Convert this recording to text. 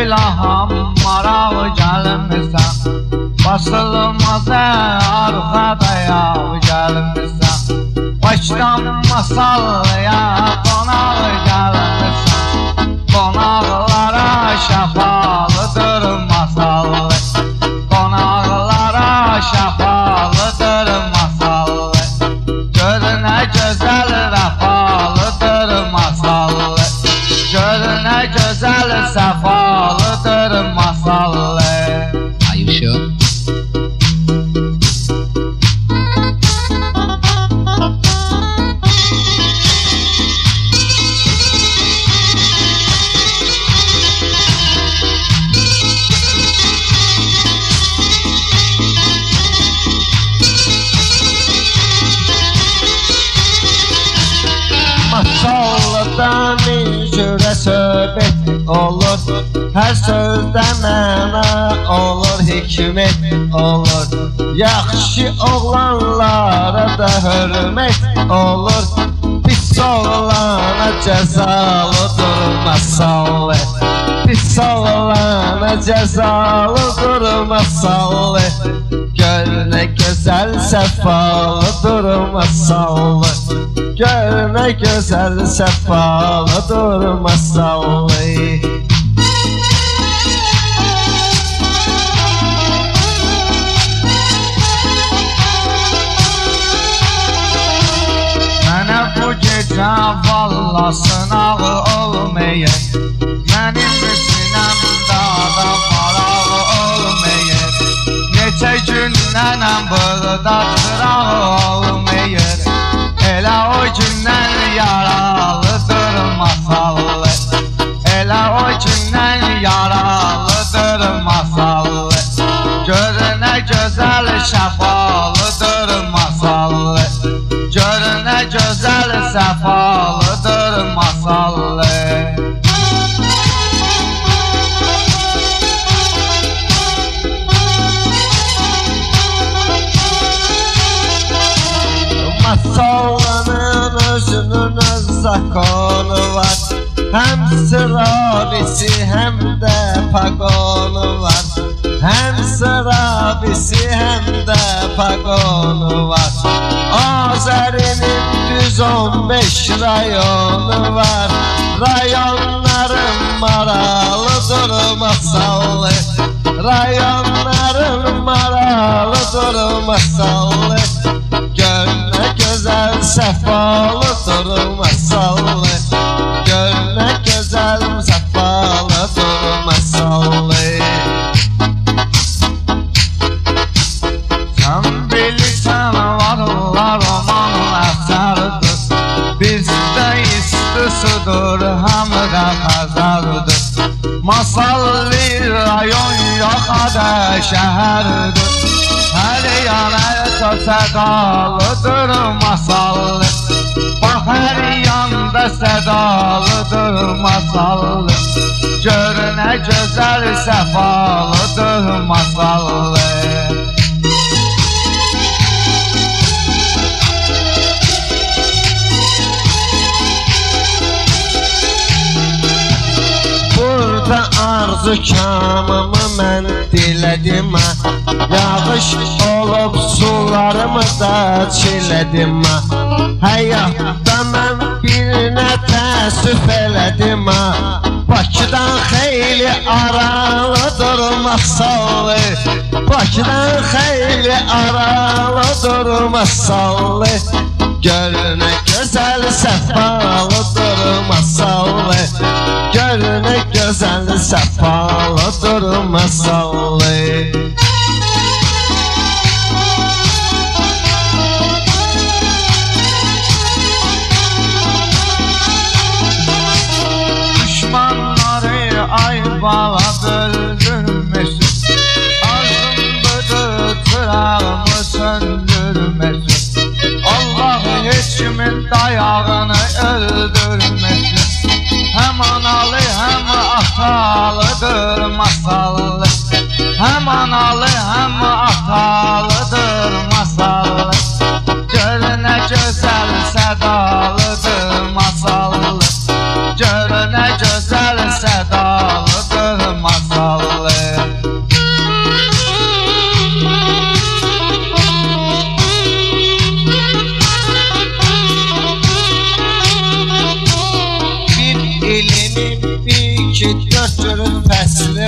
ilaham maraq gəlmisən, basılmaz arxada yav gəlmisən, Bakıdan masallıya qonaq gəlmisən, qonaqlara şəfalıdır masallı, qonaqlara şəfalıdır masallı, gör nə gözəl vəfalıdır masallı, gör nə gözəl səfalıdır masallı. Are you sure? Masallıdan cürə söhbət olur, hər sözdə məna olur, hikmət olur, yaxşı oğlanlara da hörmət olur, pis oğlana cəzalıdır masallı, pis oğlana cəzalıdır masallı, gör nə gözəl səfalıdır masallı, gör nə gözəl səfalıdır masallı. Mənə bu gecə valla sınağı olmayır, mənim sinəmdə da marağı olmayır, neçə gündən burada çıraq olmayır, elə o gündən yaralıdır masallı, elə o gündən yaralıdır masallı, gör nə gözəl şəfalıdır masallı, gör nə gözəl səfalıdır masallı. Masallının özünün öz zakonu var, həm sırabisi həm də pagonu var, həm sırabisi həm də pagonu var, Azərinin düz 15 rayonu var, rayonların maralıdır masallı, rayonların maralıdır masallı, gör nə gözəl səfalıdır masallı, gör nə gözəl səfalıdır masallı. Sən bilirsən varlar roman əsərdir, bizdə istisudur həm də xəzərdir, masallı rayon yaxada şəhərdir, hər yana sədalıdır masallı, bax hər yanda sədalıdır masallı, gör nə gözəl səfalıdır masallı. Burada arzu kamımı mən dilədim, yağış olub sularımı da çilədim, həyatda mən birinə təəssüf elədim, Bakıdan xeyli aralıdır masallı, Bakıdan xeyli aralıdır masallı, gör nə gözəl səfalıdır masallı, gör nə gözəl səfalıdır masallı. Düşmanları ay bala öldürmesin, arzumdadır çırağımı söndürmesin, Allah heç kimin dayağını öldürmesin, hem analı hem atalıdır masallı, hem analı hem atalıdır masallı, gör nə gözəl sədalıdır masallı, gör nə gözəl sədalıdır masallı. ki dört cürün fəsli